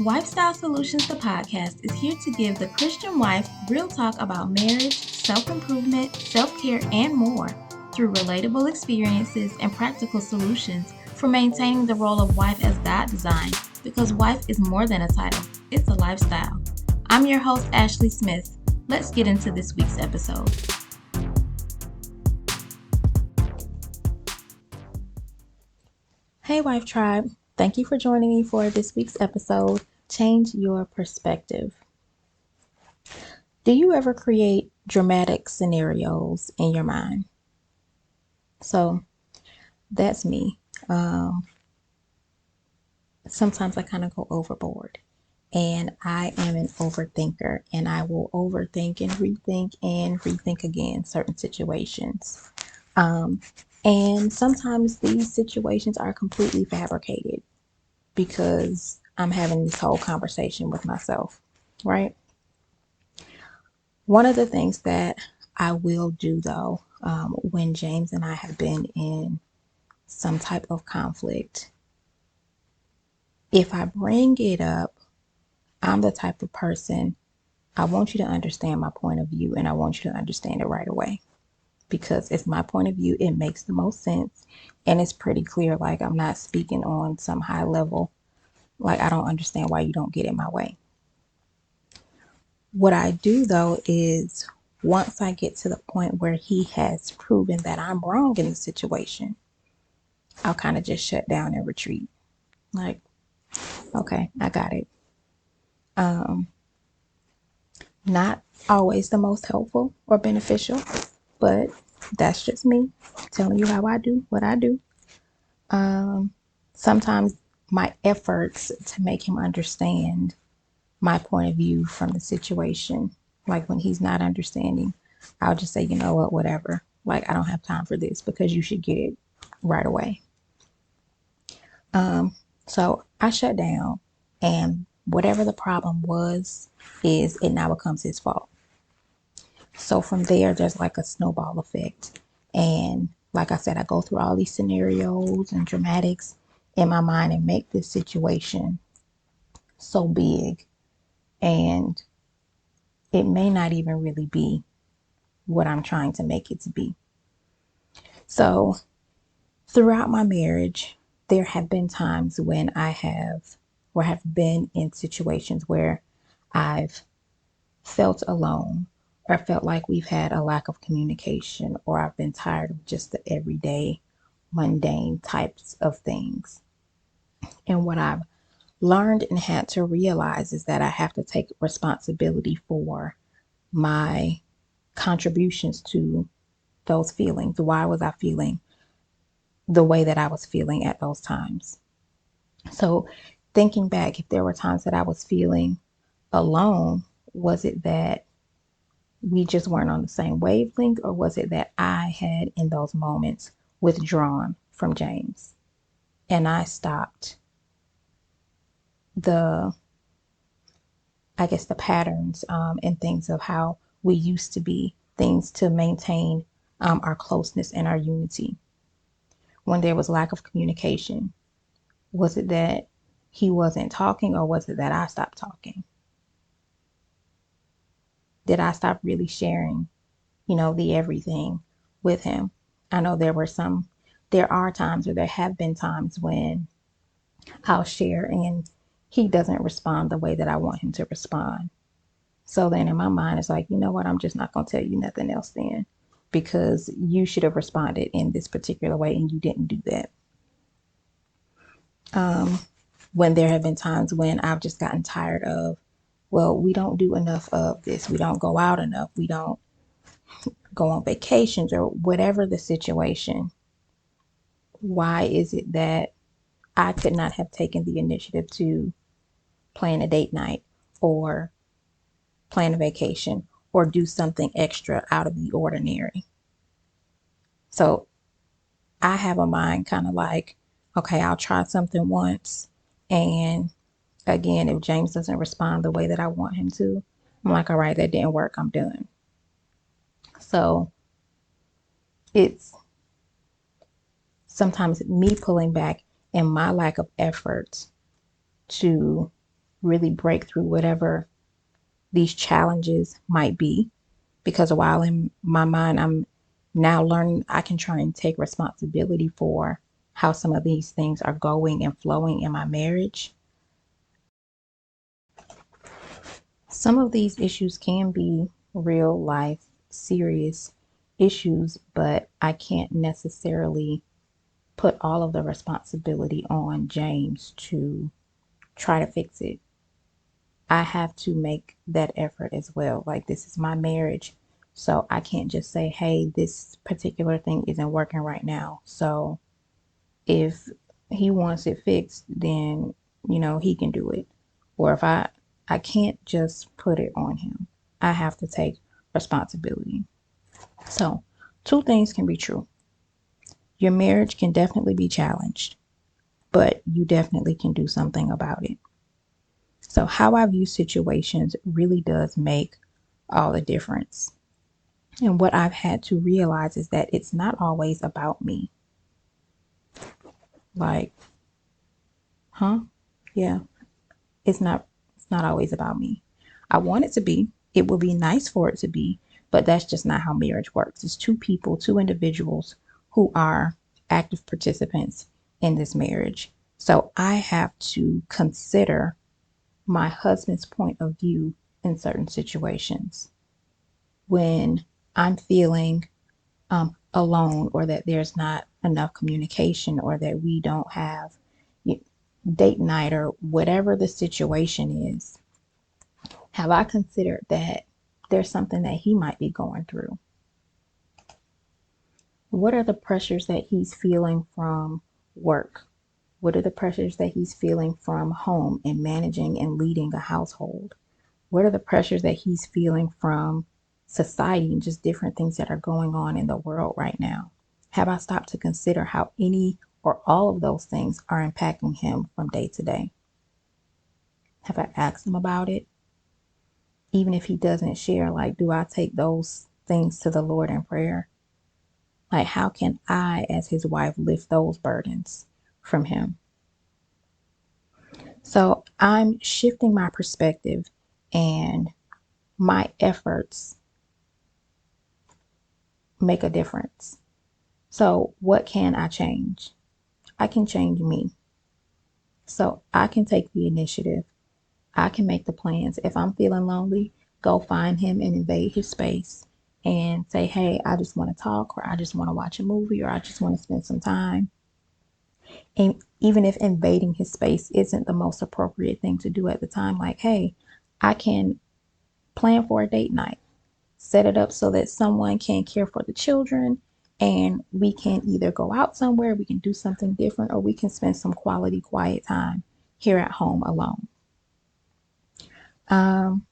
Wifestyle Solutions, the podcast, is here to give the Christian wife real talk about marriage, self improvement, self care, and more through relatable experiences and practical solutions for maintaining the role of wife as God designed. Because wife is more than a title, it's a lifestyle. I'm your host, Ashley Smith. Let's get into this week's episode. Hey, Wife Tribe. Thank you for joining me for this week's episode, Change Your Perspective. Do you ever create dramatic scenarios in your mind? So that's me. Sometimes I kind of go overboard and I am an overthinker and I will overthink and rethink again certain situations. And sometimes these situations are completely fabricated because I'm having this whole conversation with myself, right? One of the things that I will do though, when James and I have been in some type of conflict, if I bring it up, I'm the type of person, I want you to understand my point of view and I want you to understand it right away because it's my point of view. It makes the most sense and it's pretty clear. Like I'm not speaking on some high level. Like I don't understand why you don't get in my way. What I do though is once I get to the point where he has proven that I'm wrong in the situation, I'll kind of just shut down and retreat. Like, okay, I got it. Not always the most helpful or beneficial, but that's just me telling you how I do what I do. Sometimes my efforts to make him understand my point of view from the situation, like when he's not understanding, I'll just say, you know what, whatever. Like, I don't have time for this because you should get it right away. So I shut down, and whatever the problem was, is it now becomes his fault. So from there, there's like a snowball effect. And like I said, I go through all these scenarios and dramatics in my mind and make this situation so big. And it may not even really be what I'm trying to make it to be. So throughout my marriage, there have been times when I have been in situations where I've felt alone or felt like we've had a lack of communication or I've been tired of just the everyday mundane types of things. And what I've learned and had to realize is that I have to take responsibility for my contributions to those feelings. Why was I feeling the way that I was feeling at those times? So, thinking back, if there were times that I was feeling alone, was it that we just weren't on the same wavelength, or was it that I had in those moments withdrawn from James and I stopped the, I guess, the patterns and things of how we used to be, things to maintain our closeness and our unity? When there was lack of communication, was it that he wasn't talking, or was it that I stopped talking? Did I stop really sharing, the everything with him? I know there are times, or there have been times when I'll share and he doesn't respond the way that I want him to respond. So then in my mind, it's like, you know what? I'm just not going to tell you nothing else then because you should have responded in this particular way and you didn't do that. When there have been times when I've just gotten tired of, well, we don't do enough of this. We don't go out enough. We don't go on vacations or whatever the situation. Why is it that I could not have taken the initiative to plan a date night or plan a vacation or do something extra out of the ordinary? So I have a mind kind of like, okay, I'll try something once. And again, if James doesn't respond the way that I want him to, I'm like, all right, that didn't work. I'm done. So it's sometimes me pulling back and my lack of effort to really break through whatever these challenges might be. Because while in my mind, I'm now learning I can try and take responsibility for how some of these things are going and flowing in my marriage. Some of these issues can be real life, serious issues, but I can't necessarily put all of the responsibility on James to try to fix it. I have to make that effort as well. Like, this is my marriage. So I can't just say, hey, this particular thing isn't working right now. So if he wants it fixed, then, he can do it. Or if I can't just put it on him. I have to take responsibility. So, two things can be true. Your marriage can definitely be challenged, but you definitely can do something about it. So, how I view situations really does make all the difference. And what I've had to realize is that it's not always about me. Like, huh? Yeah, it's not always about me. I want it to be. It would be nice for it to be, but that's just not how marriage works. It's two people, two individuals who are active participants in this marriage. So I have to consider my husband's point of view in certain situations. When I'm feeling alone, or that there's not enough communication, or that we don't have date night, or whatever the situation is, have I considered that there's something that he might be going through? What are the pressures that he's feeling from work? What are the pressures that he's feeling from home and managing and leading a household? What are the pressures that he's feeling from society and just different things that are going on in the world right now? Have I stopped to consider how any or all of those things are impacting him from day to day? Have I asked him about it? Even if he doesn't share, like, do I take those things to the Lord in prayer? Like, how can I, as his wife, lift those burdens from him? So I'm shifting my perspective, and my efforts make a difference. So, what can I change? I can change me. So, I can take the initiative. I can make the plans. If I'm feeling lonely, go find him and invade his space and say, hey, I just want to talk, or I just want to watch a movie, or I just want to spend some time. And even if invading his space isn't the most appropriate thing to do at the time, like, hey, I can plan for a date night, set it up so that someone can care for the children, and we can either go out somewhere, we can do something different, or we can spend some quality, quiet time here at home alone. Um,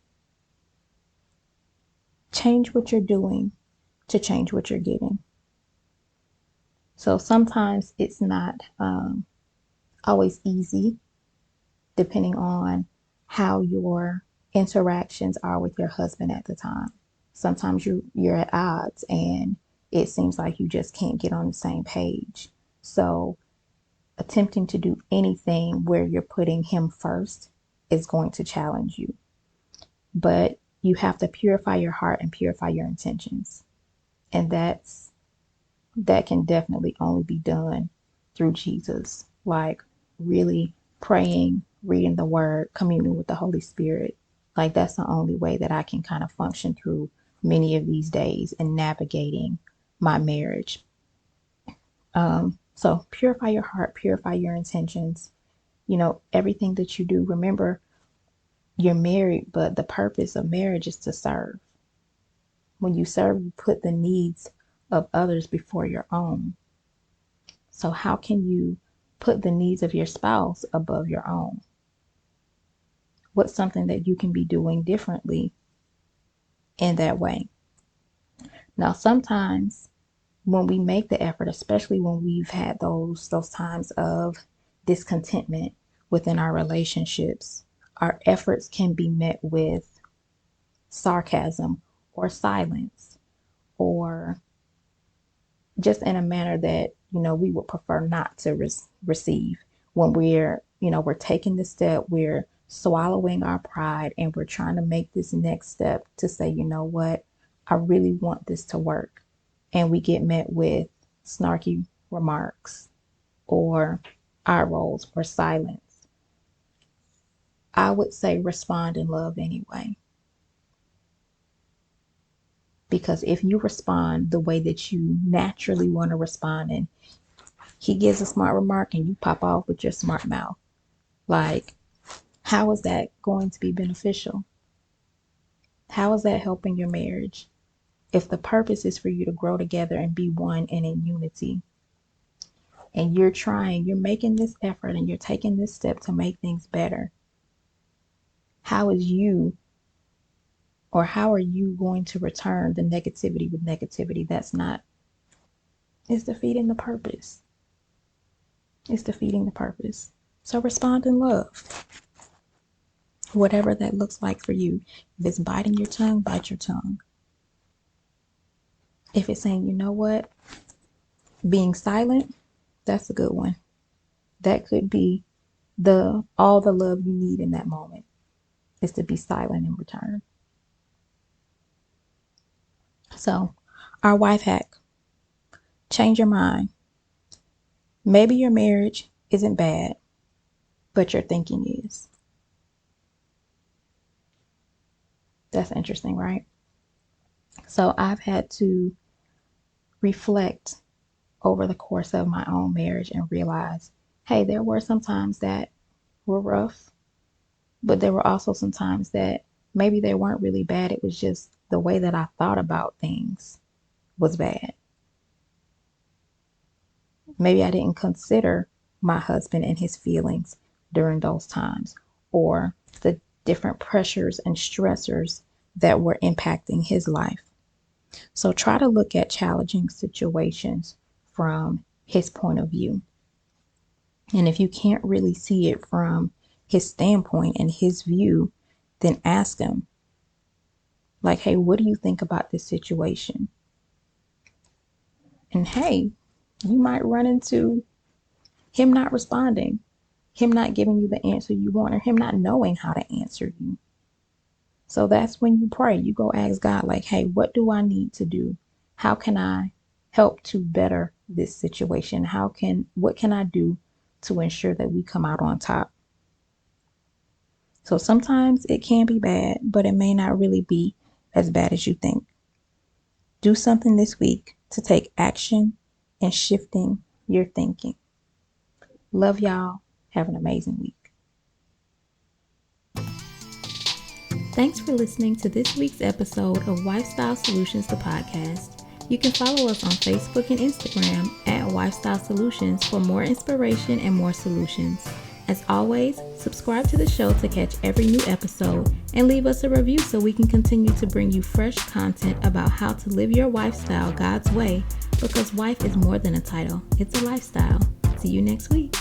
Change what you're doing to change what you're getting. So sometimes it's not always easy, depending on how your interactions are with your husband at the time. Sometimes you're at odds, and it seems like you just can't get on the same page. So attempting to do anything where you're putting him first is going to challenge you. But you have to purify your heart and purify your intentions. And that can definitely only be done through Jesus. Like, really praying, reading the word, communing with the Holy Spirit. Like, that's the only way that I can kind of function through many of these days and navigating my marriage. So purify your heart, purify your intentions. Everything that you do, remember, you're married, but the purpose of marriage is to serve. When you serve, you put the needs of others before your own. So how can you put the needs of your spouse above your own? What's something that you can be doing differently in that way? Now, sometimes when we make the effort, especially when we've had those times of discontentment within our relationships, our efforts can be met with sarcasm or silence, or just in a manner that we would prefer not to receive. When we're taking the step, we're swallowing our pride and we're trying to make this next step to say, you know what, I really want this to work. And we get met with snarky remarks or eye rolls or silence. I would say respond in love anyway. Because if you respond the way that you naturally want to respond, and he gives a smart remark and you pop off with your smart mouth, like, how is that going to be beneficial? How is that helping your marriage? If the purpose is for you to grow together and be one and in unity, and you're making this effort and you're taking this step to make things better, how are you going to return the negativity with negativity? It's defeating the purpose. It's defeating the purpose. So respond in love. Whatever that looks like for you. If it's biting your tongue, bite your tongue. If it's saying, you know what, being silent, that's a good one. That could be all the love you need in that moment, is to be silent in return. So, our wife hack: change your mind. Maybe your marriage isn't bad, but your thinking is. That's interesting, right? So I've had to reflect over the course of my own marriage and realize, hey, there were some times that were rough, but there were also some times that maybe they weren't really bad. It was just the way that I thought about things was bad. Maybe I didn't consider my husband and his feelings during those times, or the different pressures and stressors that were impacting his life. So try to look at challenging situations from his point of view. And if you can't really see it from his standpoint and his view, then ask him, like, hey, what do you think about this situation? And hey, you might run into him not responding, him not giving you the answer you want, or him not knowing how to answer you. So that's when you pray. You go ask God, like, hey, what do I need to do? How can I help to better this situation? What can I do to ensure that we come out on top? So sometimes it can be bad, but it may not really be as bad as you think. Do something this week to take action in shifting your thinking. Love y'all. Have an amazing week. Thanks for listening to this week's episode of Wifestyle Solutions, the podcast. You can follow us on Facebook and Instagram at Wifestyle Solutions for more inspiration and more solutions. As always, subscribe to the show to catch every new episode and leave us a review so we can continue to bring you fresh content about how to live your lifestyle God's way, because wife is more than a title, it's a lifestyle. See you next week.